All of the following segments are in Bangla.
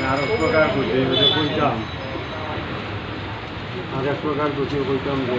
আর এক প্রকার বুঝি বলতাম আর এক প্রকার বুঝি বলতাম যে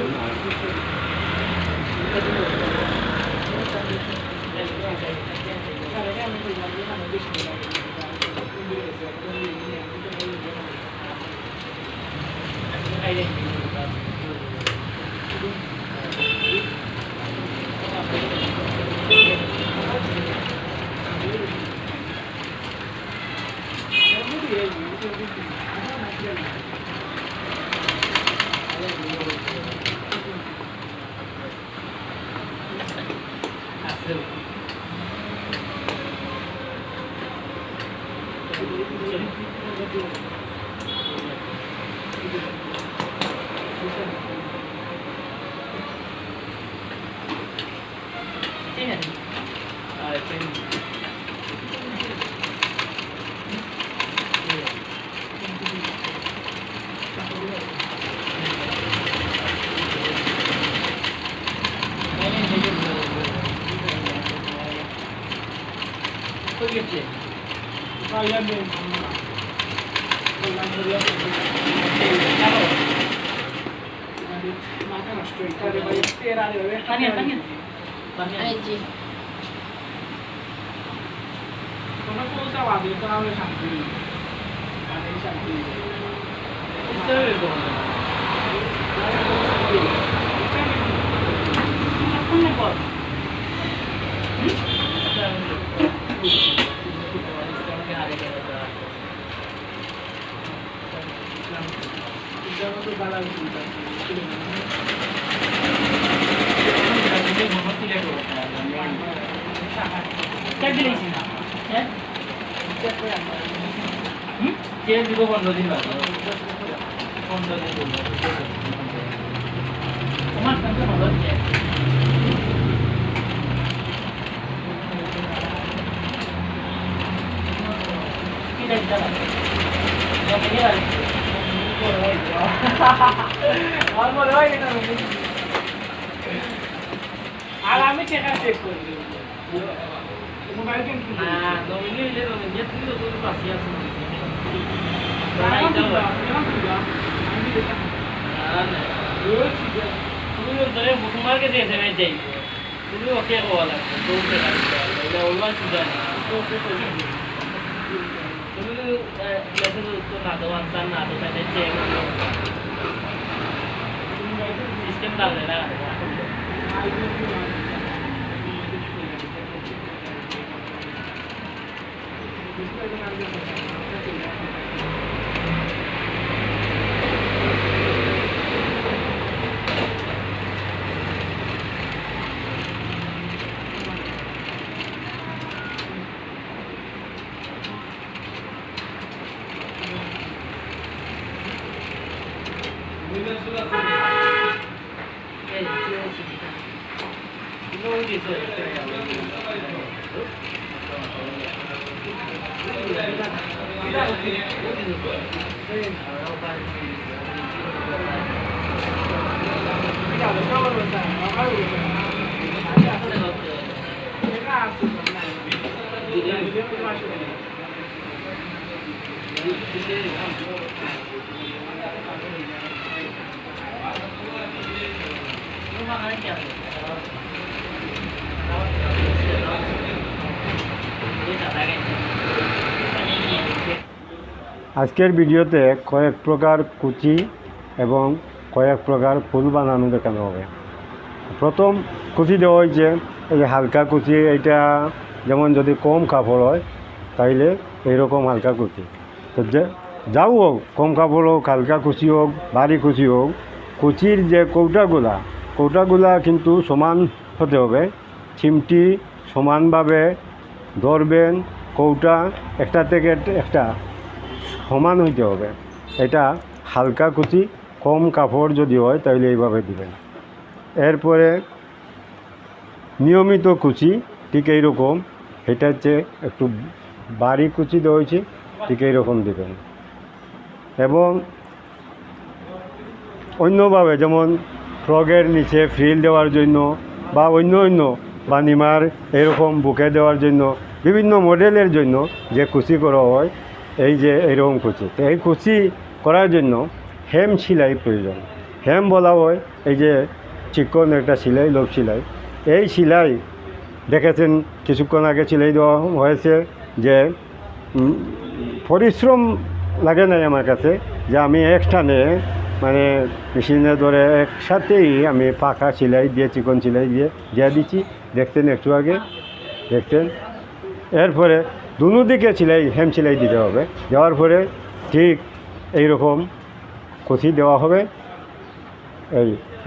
আর আমি চেক করি মোবাইল গেম কি না নমিনি ইলে নমিনি তুমি তো তোর পাশে আছো আমি দেখা না রোজ তুমি ধরে তোমার কাছে এসএমএস যাই তুমি ওকে বলা তো ওকে এটা অলওয়াজ সুদান তুমি লেসন তো না তো আনসার না তো তাই চেক সিস্টেম ডালে না আজকের ভিডিওতে কয়েক প্রকার কুচি এবং কয়েক প্রকার ফুল বানানো দেখানো হবে। প্রথম কুচি দেওয়া হয়েছে এই যে হালকা কুচি, এটা যেমন যদি কম কাপড় হয় তাইলে এইরকম হালকা কুচি। তো যাও হোক, কম কাপড় হোক, হালকা কুচি হোক, ভারী কুচি হোক, কুচির যে কৌটাগুলা কিন্তু সমান হতে হবে। চিমটি সমানভাবে ধরবেন, কৌটা একটা থেকে একটা সমান হইতে হবে। এটা হালকা কুচি, কম কাপড় যদি হয় তাহলে এইভাবে দিবেন। এরপরে নিয়মিত কুচি ঠিক এইরকম, এটা হচ্ছে একটু বাড়ি কুচি দেওয়া হয়েছে, ঠিক এইরকম দিবেন। এবং অন্যভাবে যেমন ফ্রগের নিচে ফ্রিল দেওয়ার জন্য বা অন্য বা নিমার এরকম বুকে দেওয়ার জন্য বিভিন্ন মডেলের জন্য যে কুচি করা হয়, এই যে এরকম কুচি, তো এই কুচি করার জন্য হেম সেলাই প্রয়োজন। হেম বলা হয় এই যে চিকন একটা সেলাই, লোক সেলাই। এই সেলাই দেখেছেন কিছুক্ষণ আগে সেলাই দেওয়া হয়েছে, যে পরিশ্রম লাগে নাই আমার কাছে, যে আমি একটানে মানে মেশিনে ধরে একসাথেই আমি পাকা সেলাই দিয়ে, চিকন সেলাই দিয়ে দিচ্ছি। দেখতেন একটু আগে, দেখতেন। এরপরে দুনো দিকে সেলাই, হেম সেলাই দিতে হবে। দেওয়ার পরে ঠিক এইরকম কুচি দেওয়া হবে।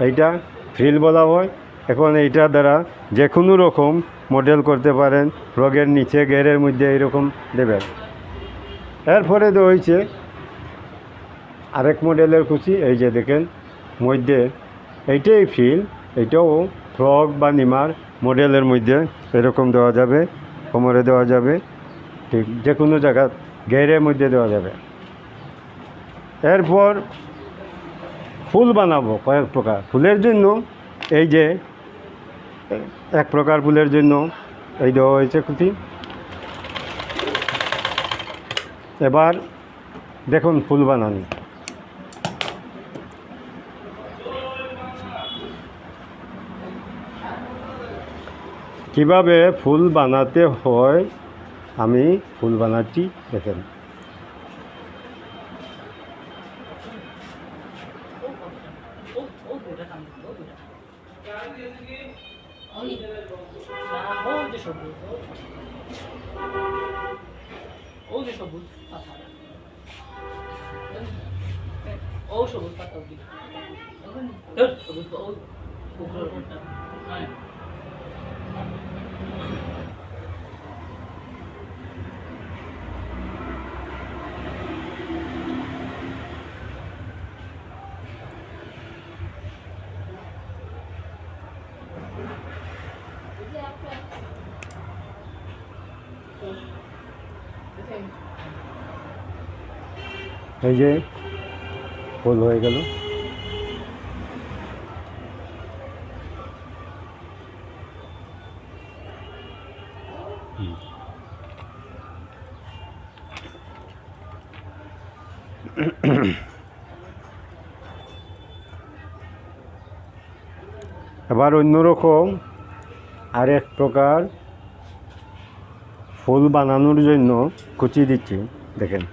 এইটা ফ্রিল বলা হয়। এখন এইটা দ্বারা যে কোনো রকম মডেল করতে পারেন, ফ্রগের নিচে ঘেরের মধ্যে এইরকম দেবেন। এরপরে তো হয়েছে আরেক মডেলের কুচি, এই যে দেখেন মধ্যে এইটাই ফ্রিল, এইটাও ফ্রক বা নিমার মডেলের মধ্যে এরকম দেওয়া যাবে, কোমরে দেওয়া যাবে, ঠিক যে কোনো জায়গা ঘেরের মধ্যে দেওয়া যাবে। এরপর ফুল বানাবো কয়েক প্রকার। ফুলের জন্য এই যে এক প্রকার ফুলের জন্য এই দেওয়া হয়েছে কুচি। এবার দেখুন ফুল বানানো। কিভাবে ফুল বানাতে হয় আমি ফুল বানাচ্ছি, দেখেন। এই যে ফুল হয়ে গেল। এবার অন্যরকম আরেক প্রকার ফুল বানানোর জন্য কুচি দিচ্ছি, দেখেন।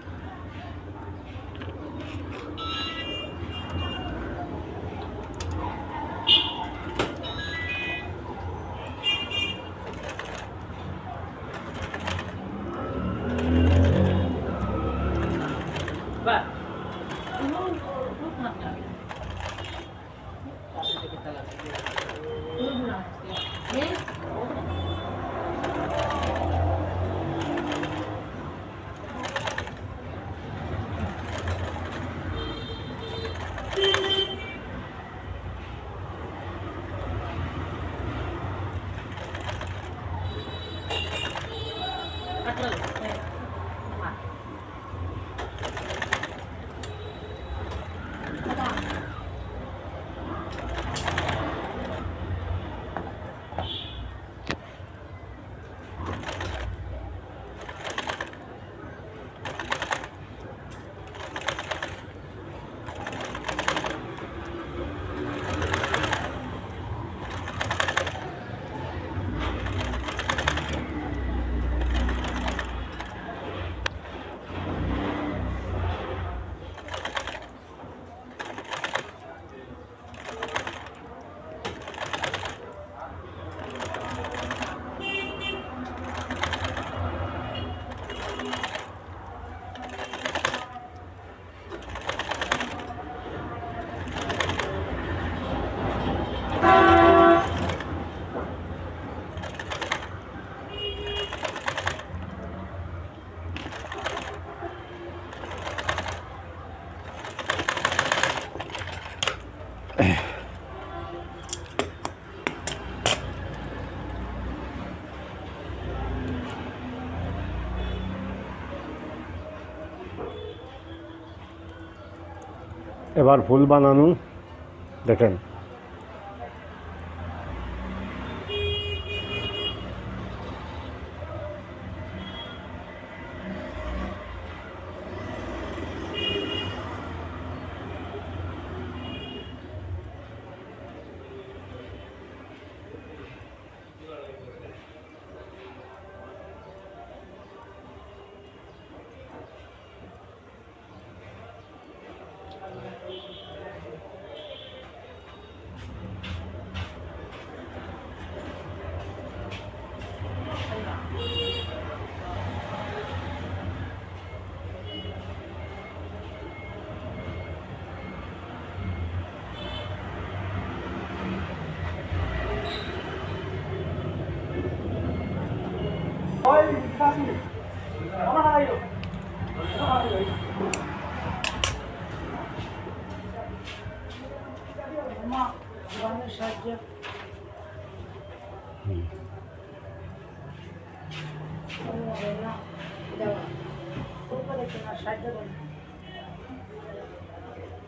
এবার ফুল বানানো দেখেন।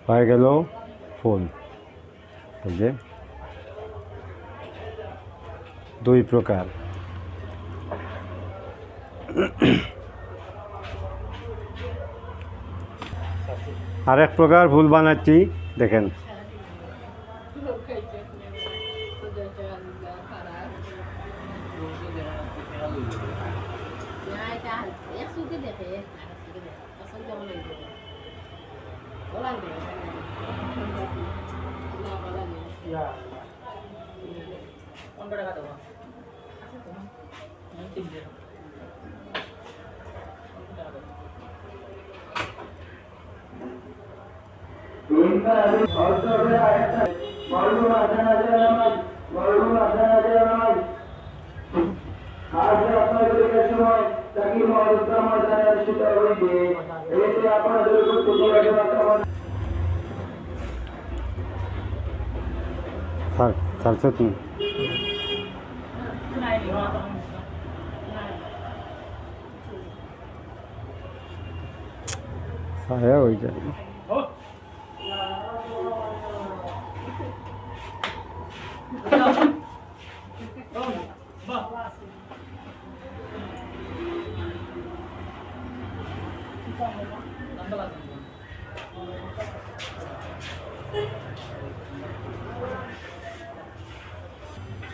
হয়ে গেল ফুল। এই যে দুই প্রকার। আরেক প্রকার ফুল বানাচ্ছি দেখেন। सरस्वती साया हो जाए।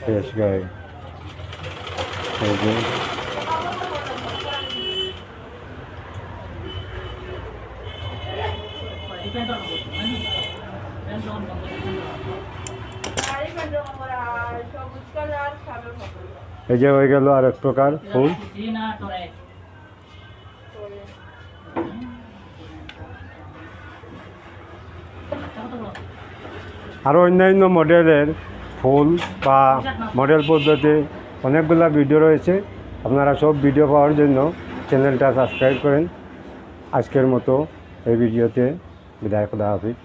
Yes, guy. Okay. এই যে হয়ে গেল আরেক প্রকার ফুল। আরও অন্যান্য মডেলের ফুল বা মডেল পদ্ধতি অনেকগুলো ভিডিও রয়েছে। আপনারা সব ভিডিও পাওয়ার জন্য চ্যানেলটা সাবস্ক্রাইব করেন। আজকের মতো এই ভিডিওতে বিদায়, খোদা হাফেজ।